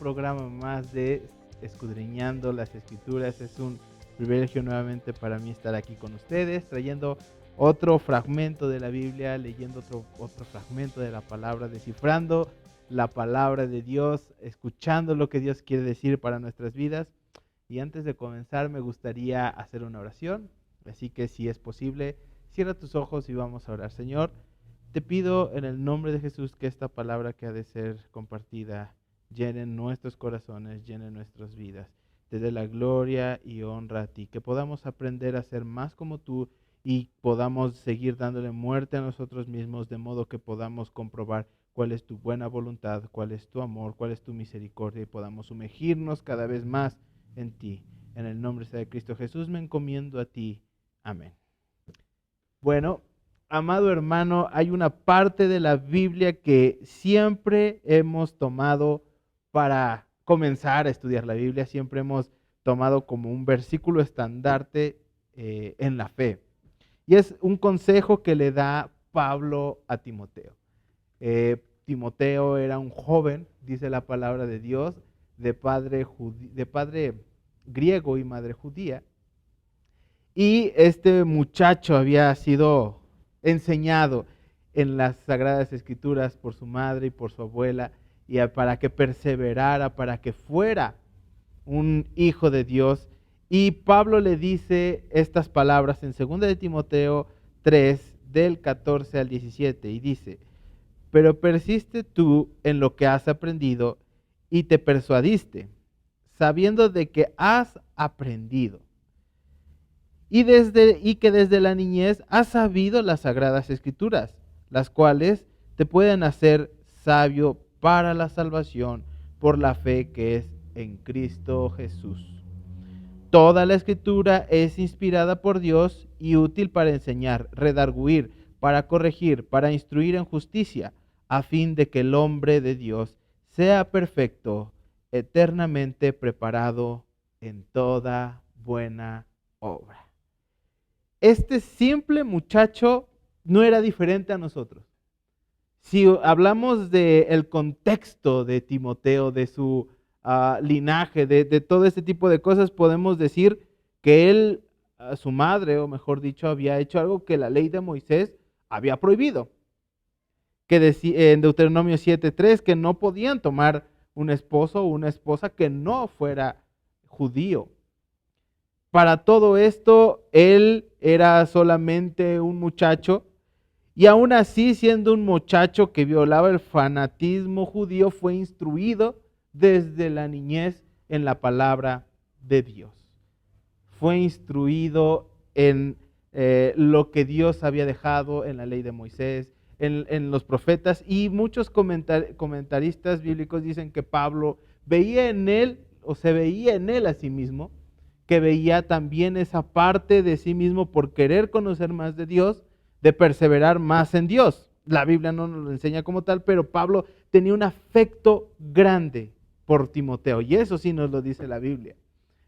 programa más de Escudriñando las Escrituras. Es un privilegio nuevamente para mí estar aquí con ustedes, trayendo otro fragmento de la Biblia, leyendo otro fragmento de la palabra, descifrando la palabra de Dios, escuchando lo que Dios quiere decir para nuestras vidas. Y antes de comenzar me gustaría hacer una oración, así que si es posible, cierra tus ojos y vamos a orar. Señor, te pido en el nombre de Jesús que esta palabra que ha de ser compartida llene nuestros corazones, llene nuestras vidas. Te dé la gloria y honra a ti, que podamos aprender a ser más como tú y podamos seguir dándole muerte a nosotros mismos, de modo que podamos comprobar cuál es tu buena voluntad, cuál es tu amor, cuál es tu misericordia y podamos sumergirnos cada vez más en ti. En el nombre de Cristo Jesús me encomiendo a ti. Amén. Bueno, amado hermano, hay una parte de la Biblia que siempre hemos tomado para comenzar a estudiar la Biblia, siempre hemos tomado como un versículo estandarte en la fe. Y es un consejo que le da Pablo a Timoteo. Timoteo era un joven, dice la palabra de Dios, de padre griego y madre judía. Y este muchacho había sido enseñado en las Sagradas Escrituras por su madre y por su abuela, y para que perseverara, para que fuera un hijo de Dios. Y Pablo le dice estas palabras en 2 de Timoteo 3, del 14 al 17, y dice: pero persiste tú en lo que has aprendido y te persuadiste, sabiendo de que has aprendido, y que desde la niñez has sabido las Sagradas Escrituras, las cuales te pueden hacer sabio para la salvación por la fe que es en Cristo Jesús. Toda la Escritura es inspirada por Dios y útil para enseñar, redarguir, para corregir, para instruir en justicia, a fin de que el hombre de Dios sea perfecto, eternamente preparado en toda buena obra. Este simple muchacho no era diferente a nosotros. Si hablamos del contexto de Timoteo, de su linaje, de todo este tipo de cosas, podemos decir que él, su madre, o mejor dicho, había hecho algo que la ley de Moisés había prohibido. Que decía en Deuteronomio 7:3 que no podían tomar un esposo o una esposa que no fuera judío. Para todo esto, él era solamente un muchacho, y aún así, siendo un muchacho que violaba el fanatismo judío, fue instruido desde la niñez en la palabra de Dios. Fue instruido en lo que Dios había dejado en la ley de Moisés, en los profetas, y muchos comentaristas bíblicos dicen que Pablo veía en él, o se veía en él a sí mismo, que veía también esa parte de sí mismo por querer conocer más de Dios, de perseverar más en Dios. La Biblia no nos lo enseña como tal, pero Pablo tenía un afecto grande por Timoteo, y eso sí nos lo dice la Biblia.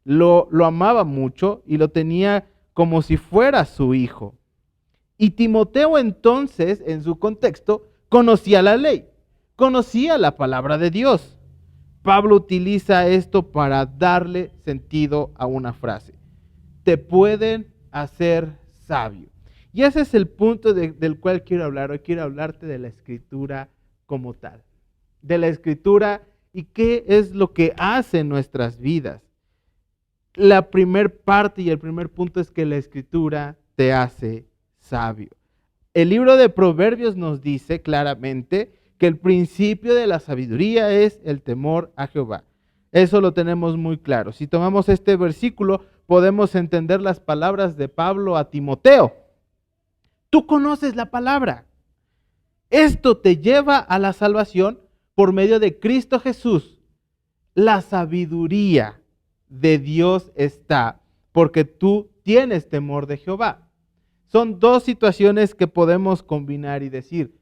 Lo amaba mucho y lo tenía como si fuera su hijo. Y Timoteo entonces, en su contexto, conocía la ley, conocía la palabra de Dios. Pablo utiliza esto para darle sentido a una frase: te pueden hacer sabio. Y ese es el punto del cual quiero hablar. Hoy quiero hablarte de la Escritura como tal, de la Escritura y qué es lo que hace en nuestras vidas. La primer parte y el primer punto es que la Escritura te hace sabio. El libro de Proverbios nos dice claramente que el principio de la sabiduría es el temor a Jehová. Eso lo tenemos muy claro. Si tomamos este versículo, podemos entender las palabras de Pablo a Timoteo. Tú conoces la palabra. Esto te lleva a la salvación por medio de Cristo Jesús. La sabiduría de Dios está porque tú tienes temor de Jehová. Son dos situaciones que podemos combinar y decir: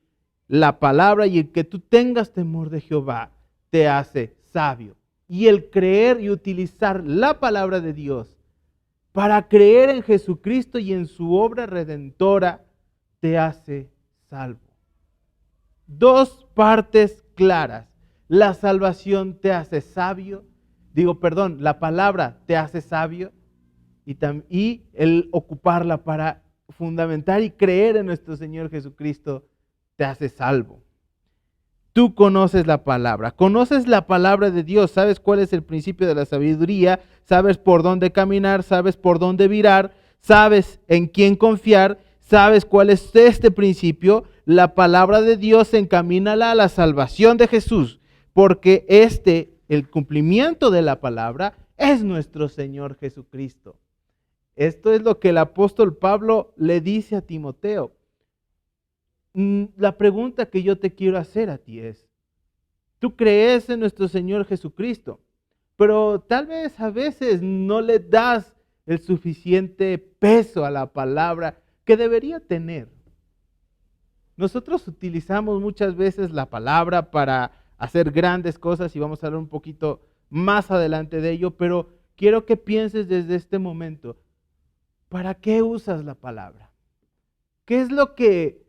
la palabra y el que tú tengas temor de Jehová te hace sabio. Y el creer y utilizar la palabra de Dios para creer en Jesucristo y en su obra redentora te hace salvo. Dos partes claras La salvación te hace sabio. La palabra te hace sabio. Y el ocuparla para fundamentar y creer en nuestro Señor Jesucristo te hace salvo. Tú conoces la palabra de Dios, sabes cuál es el principio de la sabiduría, sabes por dónde caminar, sabes por dónde virar, sabes en quién confiar, sabes cuál es este principio. La palabra de Dios encamínala a la salvación de Jesús, porque el cumplimiento de la palabra es nuestro Señor Jesucristo. Esto es lo que el apóstol Pablo le dice a Timoteo. La pregunta que yo te quiero hacer a ti es, tú crees en nuestro Señor Jesucristo, pero tal vez a veces no le das el suficiente peso a la palabra que debería tener. Nosotros utilizamos muchas veces la palabra para hacer grandes cosas y vamos a hablar un poquito más adelante de ello, pero quiero que pienses desde este momento, ¿para qué usas la palabra? ¿Qué es lo que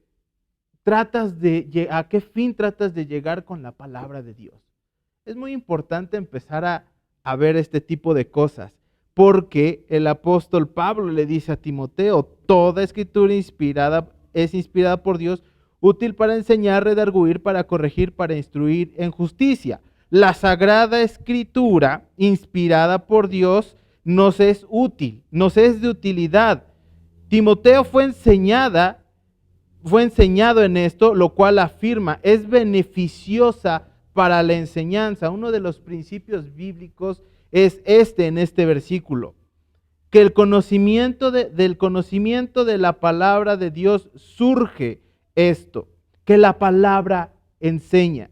a qué fin tratas de llegar con la palabra de Dios? Es muy importante empezar a ver este tipo de cosas, porque el apóstol Pablo le dice a Timoteo, toda escritura es inspirada por Dios, útil para enseñar, redarguir, para corregir, para instruir en justicia. La Sagrada Escritura, inspirada por Dios, nos es útil, nos es de utilidad. Timoteo fue enseñado en esto, lo cual afirma, es beneficiosa para la enseñanza. Uno de los principios bíblicos es en este versículo, que del conocimiento de la palabra de Dios surge esto, que la palabra enseña.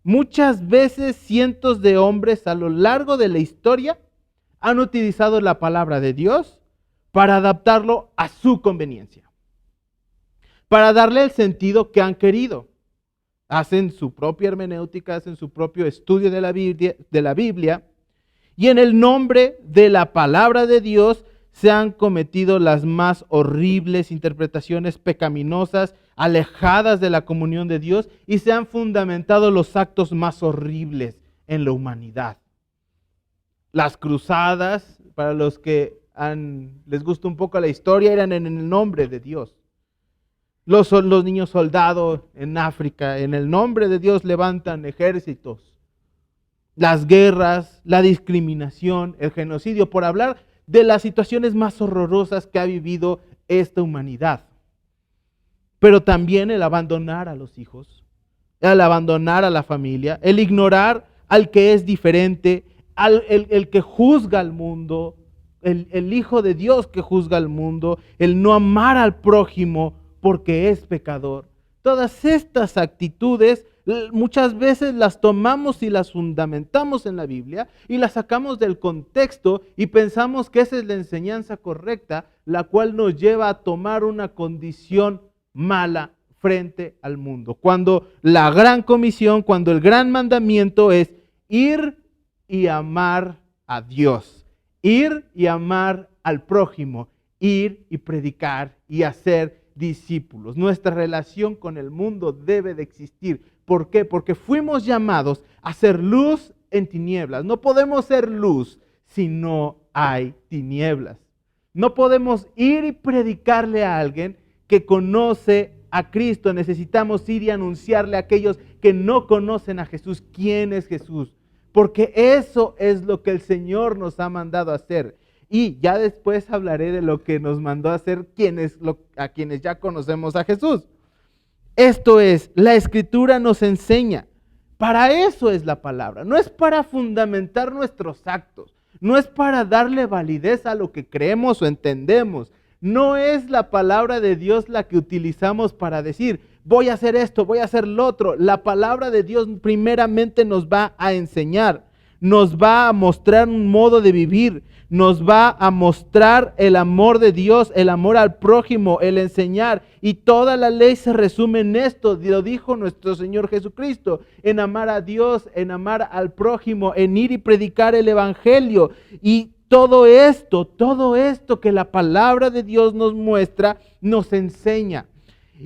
Muchas veces cientos de hombres a lo largo de la historia han utilizado la palabra de Dios para adaptarlo a su conveniencia, para darle el sentido que han querido. Hacen su propia hermenéutica, hacen su propio estudio de la Biblia, y en el nombre de la palabra de Dios se han cometido las más horribles interpretaciones pecaminosas, alejadas de la comunión de Dios, y se han fundamentado los actos más horribles en la humanidad. Las cruzadas, para los que les gusta un poco la historia, eran en el nombre de Dios. Los niños soldados en África, en el nombre de Dios levantan ejércitos. Las guerras, la discriminación, el genocidio, por hablar de las situaciones más horrorosas que ha vivido esta humanidad. Pero también el abandonar a los hijos, el abandonar a la familia, el ignorar al que es diferente, el que juzga al mundo, el Hijo de Dios que juzga al mundo, el no amar al prójimo porque es pecador. Todas estas actitudes muchas veces las tomamos y las fundamentamos en la Biblia y las sacamos del contexto y pensamos que esa es la enseñanza correcta, la cual nos lleva a tomar una condición mala frente al mundo. Cuando la gran comisión, cuando el gran mandamiento es ir y amar a Dios, ir y amar al prójimo, ir y predicar y hacer discípulos. Nuestra relación con el mundo debe de existir. ¿Por qué? Porque fuimos llamados a ser luz en tinieblas. No podemos ser luz si no hay tinieblas. No podemos ir y predicarle a alguien que conoce a Cristo. Necesitamos ir y anunciarle a aquellos que no conocen a Jesús quién es Jesús. Porque eso es lo que el Señor nos ha mandado a hacer. Y ya después hablaré de lo que nos mandó a hacer a quienes ya conocemos a Jesús. Esto es, la Escritura nos enseña. Para eso es la palabra. No es para fundamentar nuestros actos. No es para darle validez a lo que creemos o entendemos. No es la palabra de Dios la que utilizamos para decir, voy a hacer esto, voy a hacer lo otro. La palabra de Dios primeramente nos va a enseñar. Nos va a mostrar un modo de vivir, nos va a mostrar el amor de Dios, el amor al prójimo, el enseñar. Y toda la ley se resume en esto, lo dijo nuestro Señor Jesucristo, en amar a Dios, en amar al prójimo, en ir y predicar el evangelio. Y todo esto que la palabra de Dios nos muestra, nos enseña.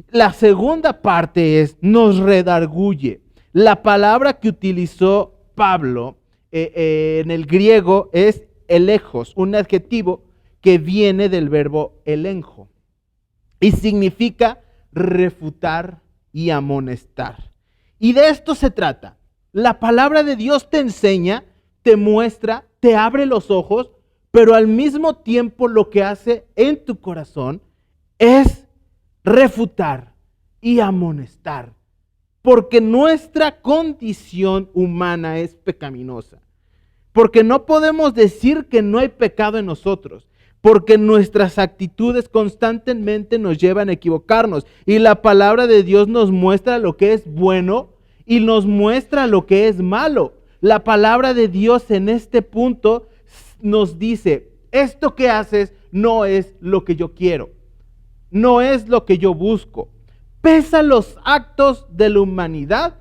La segunda parte es, nos redarguye. La palabra que utilizó Pablo en el griego es elejos, un adjetivo que viene del verbo elenjo y significa refutar y amonestar. Y de esto se trata. La palabra de Dios te enseña, te muestra, te abre los ojos, pero al mismo tiempo lo que hace en tu corazón es refutar y amonestar. Porque nuestra condición humana es pecaminosa. Porque no podemos decir que no hay pecado en nosotros. Porque nuestras actitudes constantemente nos llevan a equivocarnos. Y la palabra de Dios nos muestra lo que es bueno y nos muestra lo que es malo. La palabra de Dios en este punto nos dice, esto que haces no es lo que yo quiero. No es lo que yo busco. Pesa los actos de la humanidad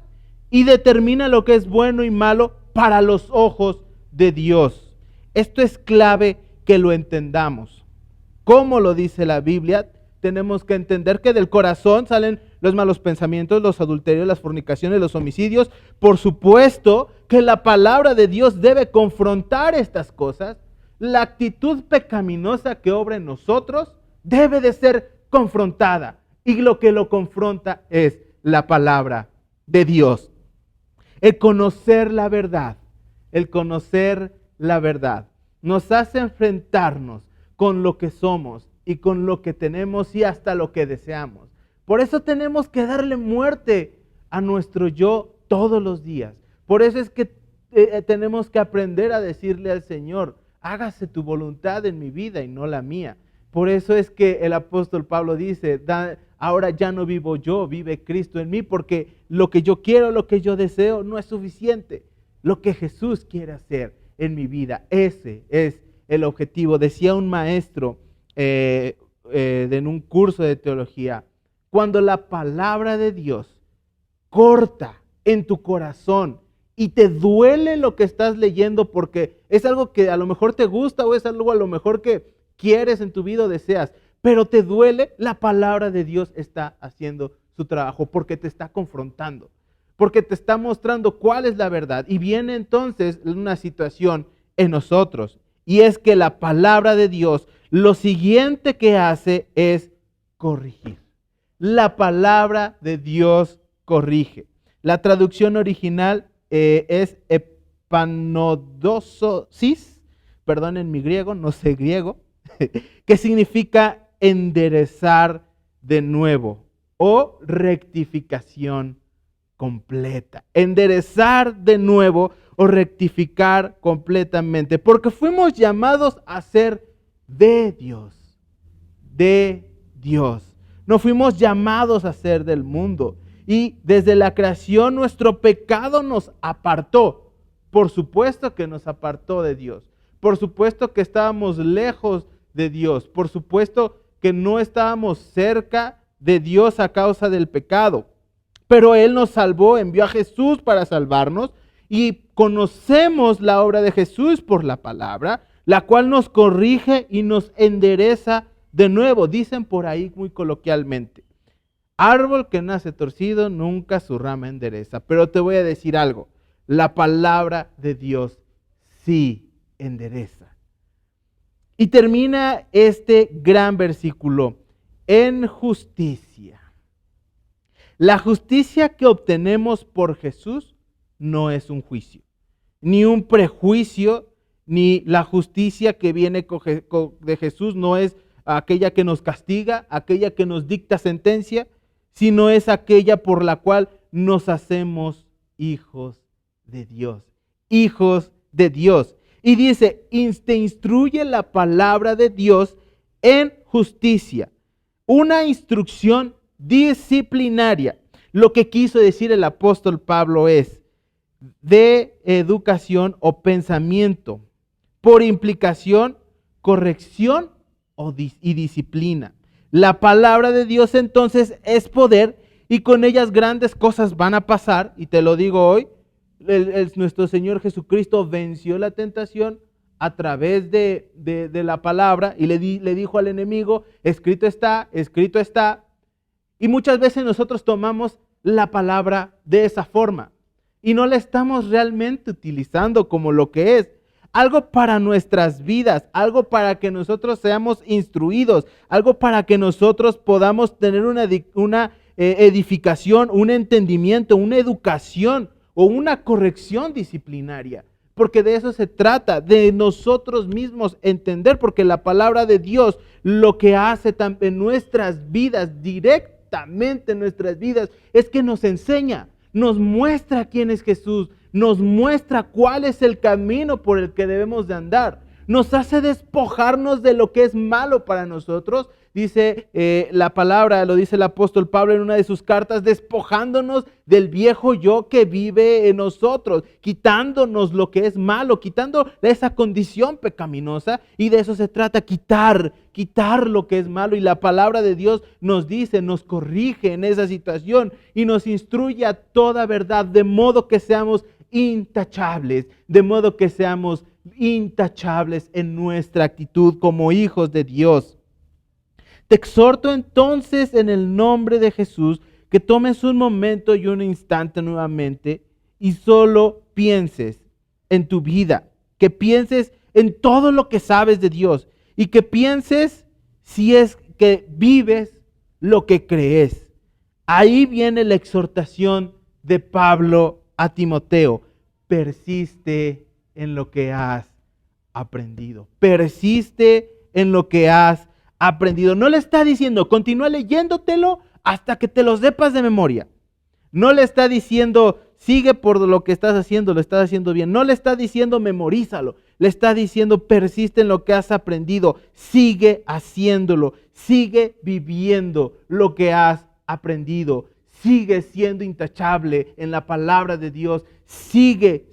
y determina lo que es bueno y malo para los ojos de Dios. Esto es clave que lo entendamos. Como lo dice la Biblia, tenemos que entender que del corazón salen los malos pensamientos, los adulterios, las fornicaciones, los homicidios. Por supuesto que la palabra de Dios debe confrontar estas cosas. La actitud pecaminosa que obra en nosotros debe de ser confrontada. Y lo que lo confronta es la palabra de Dios. El conocer la verdad, nos hace enfrentarnos con lo que somos y con lo que tenemos y hasta lo que deseamos. Por eso tenemos que darle muerte a nuestro yo todos los días. Por eso es que tenemos que aprender a decirle al Señor, hágase tu voluntad en mi vida y no la mía. Por eso es que el apóstol Pablo dice, ahora ya no vivo yo, vive Cristo en mí, porque lo que yo quiero, lo que yo deseo no es suficiente. Lo que Jesús quiere hacer en mi vida, ese es el objetivo. Decía un maestro en un curso de teología, cuando la palabra de Dios corta en tu corazón y te duele lo que estás leyendo porque es algo que a lo mejor te gusta o es algo a lo mejor que quieres en tu vida o deseas, pero te duele, la palabra de Dios está haciendo su trabajo porque te está confrontando, porque te está mostrando cuál es la verdad. Y viene entonces una situación en nosotros, y es que la palabra de Dios lo siguiente que hace es corregir. La palabra de Dios corrige. La traducción original es epanodosis, perdonen mi griego, no sé griego, que significa enderezar de nuevo o rectificación completa. Enderezar de nuevo o rectificar completamente, porque fuimos llamados a ser de Dios, de Dios. No fuimos llamados a ser del mundo. Y desde la creación nuestro pecado nos apartó. Por supuesto que nos apartó de Dios. Por supuesto que estábamos lejos de Dios. Por supuesto que no estábamos cerca de Dios a causa del pecado. Pero Él nos salvó, envió a Jesús para salvarnos y conocemos la obra de Jesús por la palabra, la cual nos corrige y nos endereza de nuevo. Dicen por ahí muy coloquialmente, árbol que nace torcido nunca su rama endereza. Pero te voy a decir algo, la palabra de Dios sí endereza. Y termina este gran versículo, en justicia. La justicia que obtenemos por Jesús no es un juicio, ni un prejuicio, ni la justicia que viene de Jesús no es aquella que nos castiga, aquella que nos dicta sentencia, sino es aquella por la cual nos hacemos hijos de Dios. Hijos de Dios. Y dice, te instruye la palabra de Dios en justicia. Una instrucción disciplinaria. Lo que quiso decir el apóstol Pablo es de educación o pensamiento. Por implicación, corrección y disciplina. La palabra de Dios entonces es poder y con ellas grandes cosas van a pasar. Y te lo digo hoy, nuestro Señor Jesucristo venció la tentación a través de la palabra y le dijo al enemigo, escrito está, escrito está. Y muchas veces nosotros tomamos la palabra de esa forma. y no la estamos realmente utilizando como lo que es. Algo para nuestras vidas, algo para que nosotros seamos instruidos, algo para que nosotros podamos tener una edificación, un entendimiento, una educación o una corrección disciplinaria. Porque de eso se trata, de nosotros mismos entender, porque la palabra de Dios lo que hace en nuestras vidas, directamente en nuestras vidas, es que nos enseña, nos muestra quién es Jesús, nos muestra cuál es el camino por el que debemos de andar. Nos hace despojarnos de lo que es malo para nosotros. Dice la palabra, lo dice el apóstol Pablo en una de sus cartas, despojándonos del viejo yo que vive en nosotros, quitándonos lo que es malo, quitando esa condición pecaminosa, y de eso se trata, quitar lo que es malo. Y la palabra de Dios nos dice, nos corrige en esa situación y nos instruye a toda verdad, de modo que seamos intachables, en nuestra actitud como hijos de Dios. Te exhorto entonces en el nombre de Jesús que tomes un momento y un instante nuevamente y solo pienses en tu vida, que pienses en todo lo que sabes de Dios y que pienses si es que vives lo que crees. Ahí viene la exhortación de Pablo a Timoteo. Persiste en lo que has aprendido. Persiste en lo que has aprendido. No le está diciendo, continúa leyéndotelo hasta que te lo sepas de memoria. No le está diciendo, sigue por lo que estás haciendo, lo estás haciendo bien. No le está diciendo, memorízalo. Le está diciendo, persiste en lo que has aprendido. Sigue haciéndolo. Sigue viviendo lo que has aprendido. Sigue siendo intachable en la palabra de Dios. Sigue,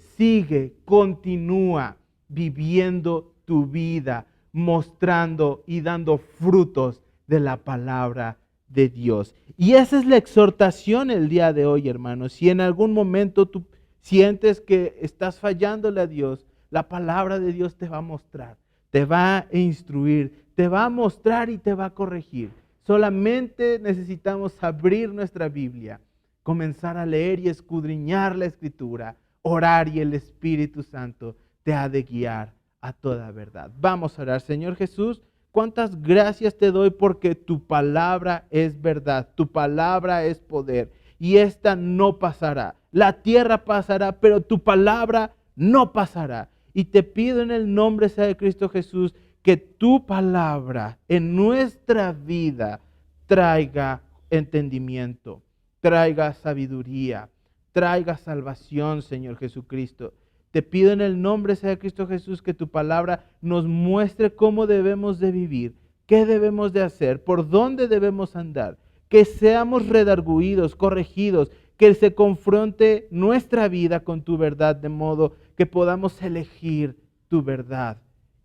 continúa viviendo tu vida, mostrando y dando frutos de la palabra de Dios. Y esa es la exhortación el día de hoy, hermanos. Si en algún momento tú sientes que estás fallándole a Dios, la palabra de Dios te va a mostrar, te va a instruir, te va a mostrar y te va a corregir. Solamente necesitamos abrir nuestra Biblia, comenzar a leer y escudriñar la Escritura, orar, y el Espíritu Santo te ha de guiar a toda verdad. Vamos a orar. Señor Jesús, cuántas gracias te doy porque tu palabra es verdad, tu palabra es poder y esta no pasará. La tierra pasará, pero tu palabra no pasará. Y te pido en el nombre de Cristo Jesús que tu palabra en nuestra vida traiga entendimiento, traiga sabiduría, traiga salvación, Señor Jesucristo. Te pido en el nombre de Cristo Jesús que tu palabra nos muestre cómo debemos de vivir, qué debemos de hacer, por dónde debemos andar, que seamos redarguidos, corregidos, que se confronte nuestra vida con tu verdad, de modo que podamos elegir tu verdad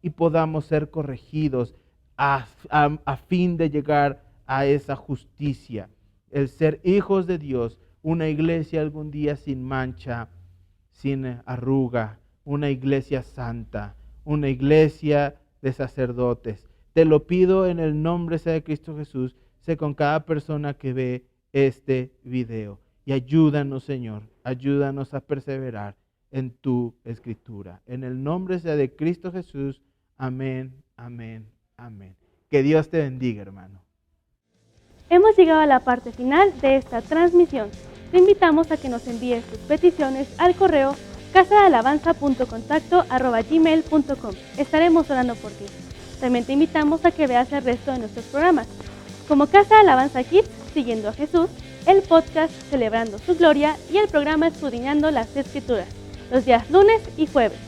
y podamos ser corregidos a fin de llegar a esa justicia, el ser hijos de Dios, una iglesia algún día sin mancha, sin arruga, una iglesia santa, una iglesia de sacerdotes. Te lo pido en el nombre de Cristo Jesús, sé con cada persona que ve este video. Y ayúdanos, Señor, ayúdanos a perseverar en tu Escritura. En el nombre de Cristo Jesús, amén, amén, amén. Que Dios te bendiga, hermano. Hemos llegado a la parte final de esta transmisión. Te invitamos a que nos envíes tus peticiones al correo casadealabanza.contacto@gmail.com. Estaremos orando por ti. También te invitamos a que veas el resto de nuestros programas, como Casa de Alabanza Kids, Siguiendo a Jesús, el podcast Celebrando su Gloria y el programa Escudriñando las Escrituras, los días lunes y jueves.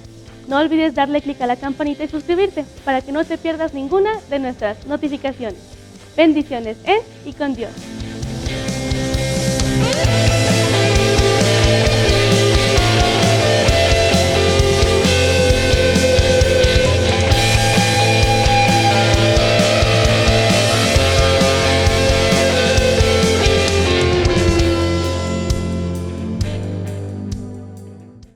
No olvides darle clic a la campanita y suscribirte para que no te pierdas ninguna de nuestras notificaciones. Bendiciones en y con Dios.